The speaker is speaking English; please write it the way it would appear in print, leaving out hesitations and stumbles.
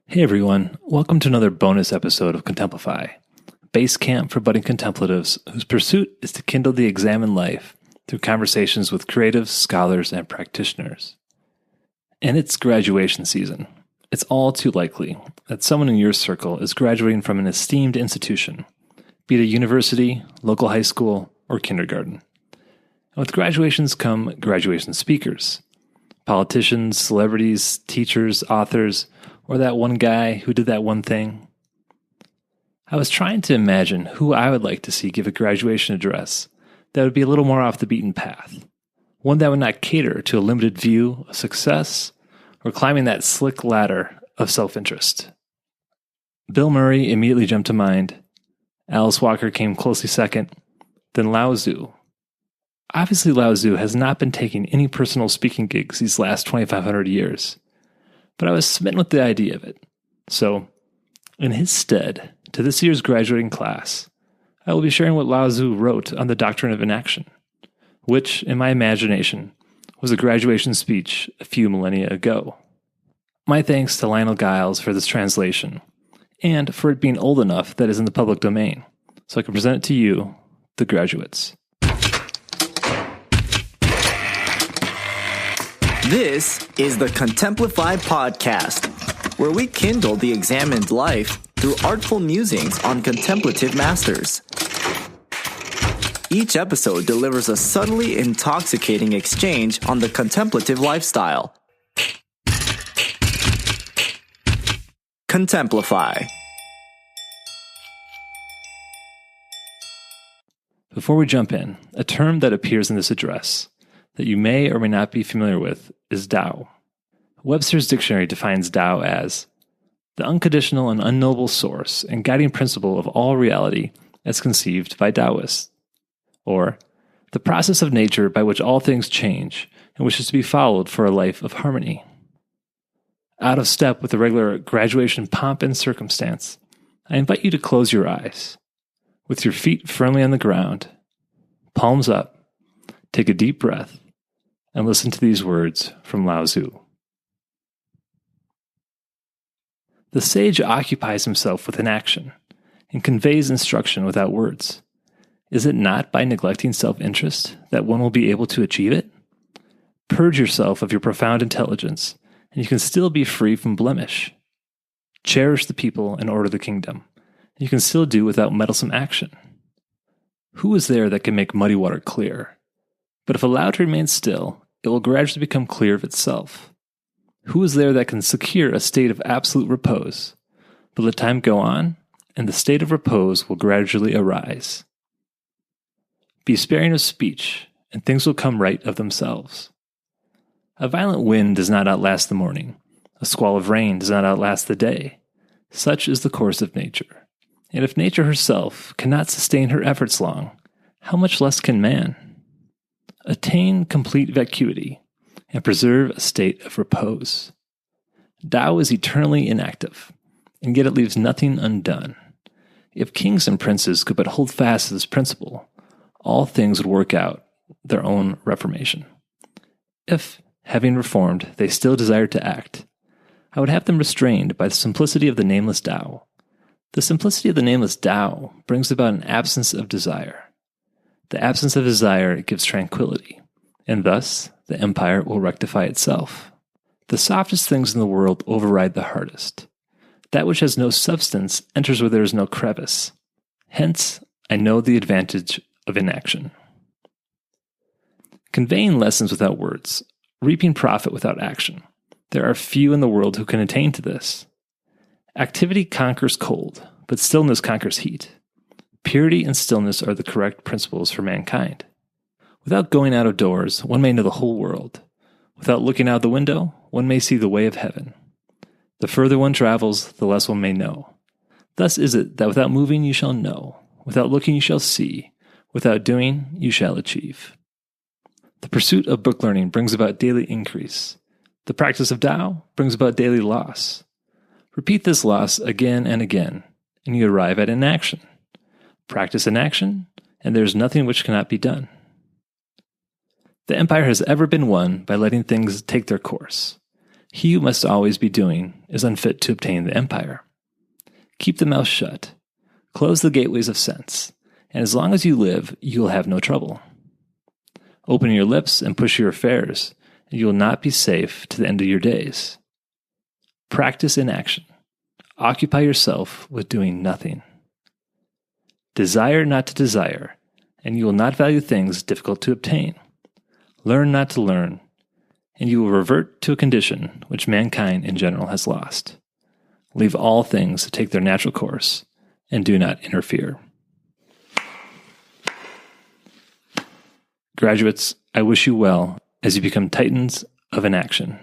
Hey everyone, welcome to another bonus episode of Contemplify, base camp for budding contemplatives whose pursuit is to kindle the examined life through conversations with creatives, scholars, and practitioners. And it's graduation season. It's all too likely that someone in your circle is graduating from an esteemed institution, be it a university, local high school, or kindergarten. And with graduations come graduation speakers, politicians, celebrities, teachers, authors, or that one guy who did that one thing. I was trying to imagine who I would like to see give a graduation address that would be a little more off the beaten path, one that would not cater to a limited view of success or climbing that slick ladder of self-interest. Bill Murray immediately jumped to mind. Alice Walker came closely second, then Lao Tzu. Obviously, Lao Tzu has not been taking any personal speaking gigs these last 2,500 years. But I was smitten with the idea of it. So, in his stead, to this year's graduating class, I will be sharing what Lao Tzu wrote on the doctrine of inaction, which, in my imagination, was a graduation speech a few millennia ago. My thanks to Lionel Giles for this translation, and for it being old enough that it is in the public domain, so I can present it to you, the graduates. This is the Contemplify podcast, where we kindle the examined life through artful musings on contemplative masters. Each episode delivers a subtly intoxicating exchange on the contemplative lifestyle. Contemplify. Before we jump in, a term that appears in this address that you may or may not be familiar with is Tao. Webster's dictionary defines Tao as the unconditional and unknowable source and guiding principle of all reality as conceived by Taoists, or the process of nature by which all things change and which is to be followed for a life of harmony. Out of step with the regular graduation pomp and circumstance, I invite you to close your eyes, with your feet firmly on the ground, palms up, take a deep breath, and listen to these words from Lao Tzu. The sage occupies himself with inaction and conveys instruction without words. Is it not by neglecting self-interest that one will be able to achieve it? Purge yourself of your profound intelligence, and you can still be free from blemish. Cherish the people and order the kingdom, and you can still do without meddlesome action. Who is there that can make muddy water clear? But if allowed to remain still, it will gradually become clear of itself. Who is there that can secure a state of absolute repose? But let time go on, and the state of repose will gradually arise. Be sparing of speech, and things will come right of themselves. A violent wind does not outlast the morning. A squall of rain does not outlast the day. Such is the course of nature. And if nature herself cannot sustain her efforts long, how much less can man? Attain complete vacuity, and preserve a state of repose. Tao is eternally inactive, and yet it leaves nothing undone. If kings and princes could but hold fast to this principle, all things would work out their own reformation. If, having reformed, they still desired to act, I would have them restrained by the simplicity of the nameless Tao. The simplicity of the nameless Tao brings about an absence of desire. The absence of desire gives tranquility, and thus the empire will rectify itself. The softest things in the world override the hardest. That which has no substance enters where there is no crevice. Hence, I know the advantage of inaction. Conveying lessons without words, reaping profit without action. There are few in the world who can attain to this. Activity conquers cold, but stillness conquers heat. Purity and stillness are the correct principles for mankind. Without going out of doors, one may know the whole world. Without looking out the window, one may see the way of heaven. The further one travels, the less one may know. Thus is it that without moving you shall know, without looking you shall see, without doing you shall achieve. The pursuit of book learning brings about daily increase. The practice of Tao brings about daily loss. Repeat this loss again and again, and you arrive at inaction. Practice inaction, and there is nothing which cannot be done. The empire has ever been won by letting things take their course. He who must always be doing is unfit to obtain the empire. Keep the mouth shut. Close the gateways of sense, and as long as you live, you will have no trouble. Open your lips and push your affairs, and you will not be safe to the end of your days. Practice inaction. Occupy yourself with doing nothing. Desire not to desire, and you will not value things difficult to obtain. Learn not to learn, and you will revert to a condition which mankind in general has lost. Leave all things to take their natural course, and do not interfere. Graduates, I wish you well as you become titans of inaction.